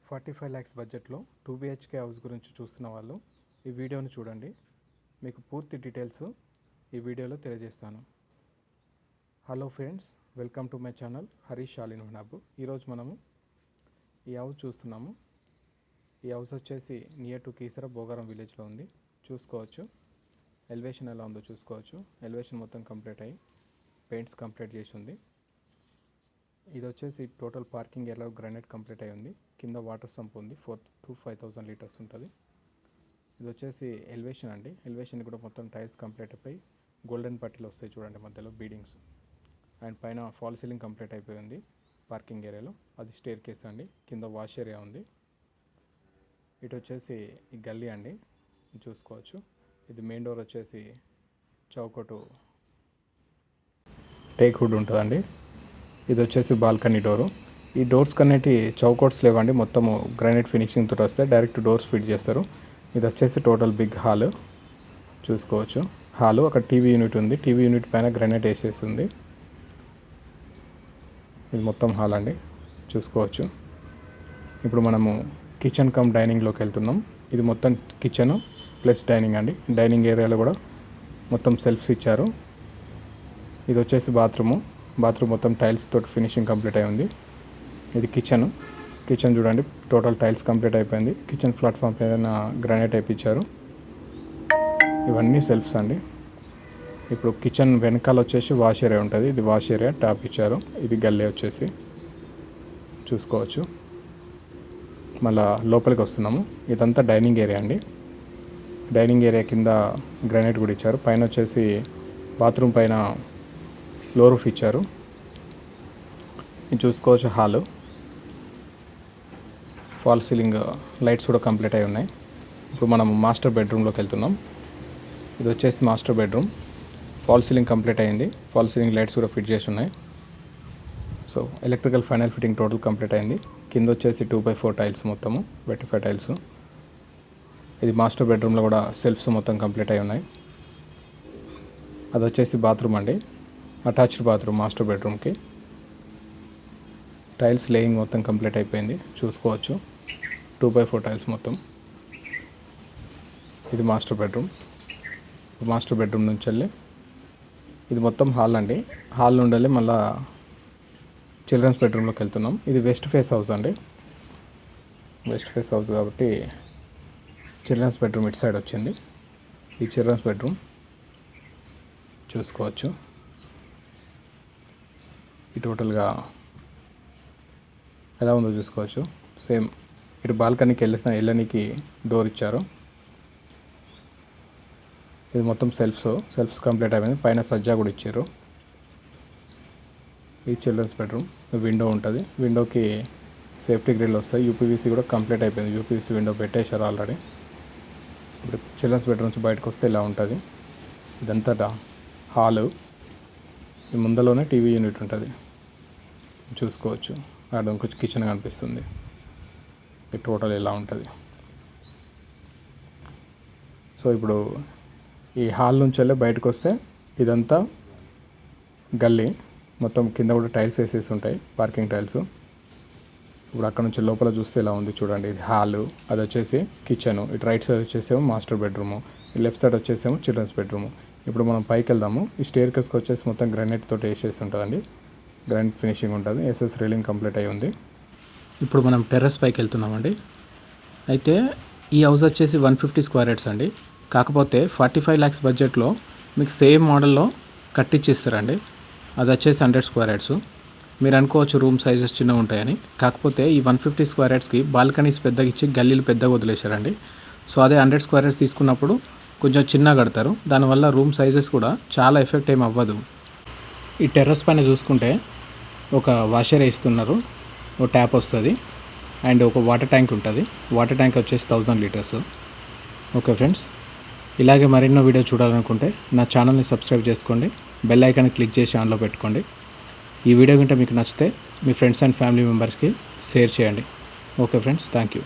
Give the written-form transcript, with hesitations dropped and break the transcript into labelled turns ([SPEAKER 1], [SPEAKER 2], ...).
[SPEAKER 1] 45 lakhs బడ్జెట్లో 2 BHK house గురించి చూస్తున్న వాళ్ళు ఈ వీడియోని చూడండి. మీకు పూర్తి డీటెయిల్స్ ఈ వీడియోలో తెలియజేస్తాను. Hello friends, welcome to my channel Harish షాలిన్ హనాబ్. ఈరోజు మనము ఈ హౌస్ చూస్తున్నాము. ఈ హౌస్ వచ్చేసి నియర్ టు కీసర భోగారం విలేజ్లో ఉంది. చూసుకోవచ్చు ఎలివేషన్ ఎలా ఉందో చూసుకోవచ్చు. ఎలివేషన్ మొత్తం కంప్లీట్ అయ్యి పెయింట్స్ కంప్లీట్ చేసి ఉంది. ఇది వచ్చేసి total parking area granite complete అయి ఉంది. కింద వాటర్ సంప్ ఉంది, 4,000 to 5,000 లీటర్స్ ఉంటుంది. ఇది వచ్చేసి ఎలివేషన్ అండి. ఎలివేషన్ కూడా మొత్తం టైల్స్ కంప్లీట్ అయిపోయి గోల్డెన్ పట్టీలు వస్తాయి చూడండి, మధ్యలో బీడింగ్స్. అండ్ పైన ఫాల్ సీలింగ్ కంప్లీట్ అయిపోయింది పార్కింగ్ ఏరియాలో. అది స్టేర్ కేస్ అండి. కింద వాష్ ఏరియా ఉంది. ఇటు వచ్చేసి ఈ గల్లీ అండి, చూసుకోవచ్చు. ఇది మెయిన్ డోర్ వచ్చేసి చౌకటు టేక్ వుడ్ ఉంటుందండి. ఇది వచ్చేసి బాల్కనీ డోరు. ఈ డోర్స్ కనేటి చౌకోట్స్ లేవండి, మొత్తము గ్రానైట్ ఫినిషింగ్ తోటి వస్తాయి. డైరెక్ట్ డోర్స్ ఫిట్ చేస్తారు. ఇది వచ్చేసి టోటల్ బిగ్ హాల్ చూసుకోవచ్చు. హాలు అక్కడ టీవీ యూనిట్ ఉంది. టీవీ యూనిట్ పైన గ్రానైట్ వేసేస్తుంది. ఇది మొత్తం హాల్ అండి, చూసుకోవచ్చు. ఇప్పుడు మనము కిచెన్ కమ్ డైనింగ్లోకి వెళ్తున్నాం. ఇది మొత్తం కిచెన్ ప్లస్ డైనింగ్ అండి. డైనింగ్ ఏరియాలో కూడా మొత్తం సెల్ఫ్స్ ఇచ్చారు. ఇది వచ్చేసి బాత్రూమ్ మొత్తం టైల్స్ తోటి ఫినిషింగ్ కంప్లీట్ అయి ఉంది. ఇది కిచెన్ చూడండి, టోటల్ టైల్స్ కంప్లీట్ అయిపోయింది. కిచెన్ ప్లాట్ఫామ్ పైన గ్రానైట్ అయిపించారు. ఇవన్నీ సెల్ఫ్స్ అండి. ఇప్పుడు కిచెన్ వెనకాల వచ్చేసి వాష్ ఏరియా ఉంటుంది. ఇది వాష్ ఏరియా ట్యాప్ ఇచ్చారు. ఇది గల్లీ వచ్చేసి చూసుకోవచ్చు. మళ్ళా లోపలికి వస్తున్నాము. ఇదంతా డైనింగ్ ఏరియా అండి. డైనింగ్ ఏరియా కింద గ్రానైట్ కూడా ఇచ్చారు. పైన వచ్చేసి బాత్రూమ్ పైన లో రూఫ్ ఇచ్చారు. ఇది చూసుకోవచ్చు. హాలు ఫాల్ సీలింగ్ లైట్స్ కూడా కంప్లీట్ అయి ఉన్నాయి. ఇప్పుడు మనం మాస్టర్ బెడ్రూమ్లోకి వెళ్తున్నాం. ఇది వచ్చేసి master bedroom. Fall ceiling complete అయింది. ఫాల్ సీలింగ్ లైట్స్ కూడా ఫిట్ చేసి ఉన్నాయి. So electrical final fitting total complete అయింది. కింద వచ్చేసి 2x4 టైల్స్, మొత్తము 25 టైల్స్. ఇది మాస్టర్ బెడ్రూమ్లో కూడా సెల్ఫ్స్ మొత్తం కంప్లీట్ అయి ఉన్నాయి. అది వచ్చేసి బాత్రూమ్ అండి, అటాచ్డ్ బాత్రూమ్ మాస్టర్ బెడ్రూమ్కి. టైల్స్ లేయింగ్ మొత్తం కంప్లీట్ అయిపోయింది, చూసుకోవచ్చు. 2x4 టైల్స్ మొత్తం. ఇది మాస్టర్ బెడ్రూమ్ నుంచి వెళ్ళి ఇది మొత్తం హాల్ అండి. హాల్ నుండి వెళ్ళి మళ్ళీ చిల్డ్రన్స్ బెడ్రూమ్లోకి వెళ్తున్నాం. ఇది వెస్ట్ ఫేస్ హౌస్ అండి. వెస్ట్ ఫేస్ హౌస్ కాబట్టి చిల్డ్రన్స్ బెడ్రూమ్ ఇటు సైడ్ వచ్చింది. ఈ చిల్డ్రన్స్ బెడ్రూమ్ చూసుకోవచ్చు. ఈ టోటల్గా ఎలా ఉందో చూసుకోవచ్చు. సేమ్ ఇటు బాల్కనీకి వెళ్ళడానికి డోర్ ఇచ్చారు. ఇది మొత్తం సెల్ఫ్స్ కంప్లీట్ అయిపోయింది. పైన సజ్జా కూడా ఇచ్చారు. ఈ చిల్డ్రన్స్ బెడ్రూమ్ విండో ఉంటుంది. విండోకి సేఫ్టీ గ్రిల్ వస్తాయి. యూపీవీసీ కూడా కంప్లీట్ అయిపోయింది. యూపీవీసీ విండో పెట్టేశారు ఆల్రెడీ. ఇప్పుడు చిల్డ్రన్స్ బెడ్రూమ్ నుంచి బయటకు వస్తే ఇలా ఉంటుంది. ఇదంతా హాలు. ఈ ముందలోనే టీవీ యూనిట్ ఉంటుంది, చూసుకోవచ్చు. అక్కడ కొంచెం కిచెన్ కనిపిస్తుంది. ఈ టోటల్ ఇలా ఉంటుంది. సో ఇప్పుడు ఈ హాల్ నుంచి వెళ్ళి బయటకు వస్తే ఇదంతా గల్లీ. మొత్తం కింద కూడా టైల్స్ వేసేసి ఉంటాయి, పార్కింగ్ టైల్స్. ఇప్పుడు అక్కడ నుంచి లోపల చూస్తే ఇలా ఉంది చూడండి. ఇది హాలు, అది వచ్చేసి కిచెను. ఇటు రైట్ సైడ్ వచ్చేసేమో మాస్టర్ బెడ్రూము, లెఫ్ట్ సైడ్ వచ్చేసేమో చిల్డ్రన్స్ బెడ్రూము. ఇప్పుడు మనం పైకి వెళ్దాము. ఈ స్టేర్ కేస్కి వచ్చేసి మొత్తం గ్రానైట్ తోటి వేసేసి ఉంటుందండి. గ్రానైట్ ఫినిషింగ్ ఉంటుంది. ఎస్ఎస్ రైలింగ్ కంప్లీట్ అయి ఉంది. ఇప్పుడు మనం టెర్రస్ పైకి వెళ్తున్నామండి. అయితే ఈ హౌస్ వచ్చేసి 150 స్క్వేర్ యార్డ్స్ అండి. కాకపోతే 45 lakhs బడ్జెట్లో మీకు సేమ్ మోడల్లో కట్టించిస్తారండి. అది వచ్చేసి 100 స్క్వేర్ యార్డ్స్. మీరు అనుకోవచ్చు రూమ్ సైజెస్ చిన్నగా ఉంటాయని. కాకపోతే ఈ 150 స్క్వేర్ యార్డ్స్కి బాల్కనీస్ పెద్దగా ఇచ్చి గల్లీలు పెద్దగా వదిలేశారండి. సో అదే 100 స్క్వేర్ యార్డ్స్ తీసుకున్నప్పుడు కొంచెం చిన్నగా కడతారు. దానివల్ల రూమ్ సైజెస్ కూడా చాలా ఎఫెక్ట్ ఏం అవ్వదు. ఈ టెర్రస్ పైన చూసుకుంటే ఒక వాషర్ వేస్తున్నారు, ఒక ట్యాప్ వస్తుంది, అండ్ ఒక వాటర్ ట్యాంక్ ఉంటుంది. వాటర్ ట్యాంక్ వచ్చేసి 1000 లీటర్స్. ఓకే ఫ్రెండ్స్, ఇలాగే మరెన్నో వీడియో చూడాలనుకుంటే నా ఛానల్ని సబ్స్క్రైబ్ చేసుకోండి. బెల్ ఐకాన్ని క్లిక్ చేసి ఆన్లో పెట్టుకోండి. ఈ వీడియో కనుక మీకు నచ్చితే మీ ఫ్రెండ్స్ అండ్ ఫ్యామిలీ మెంబర్స్కి షేర్ చేయండి. Okay friends, thank you.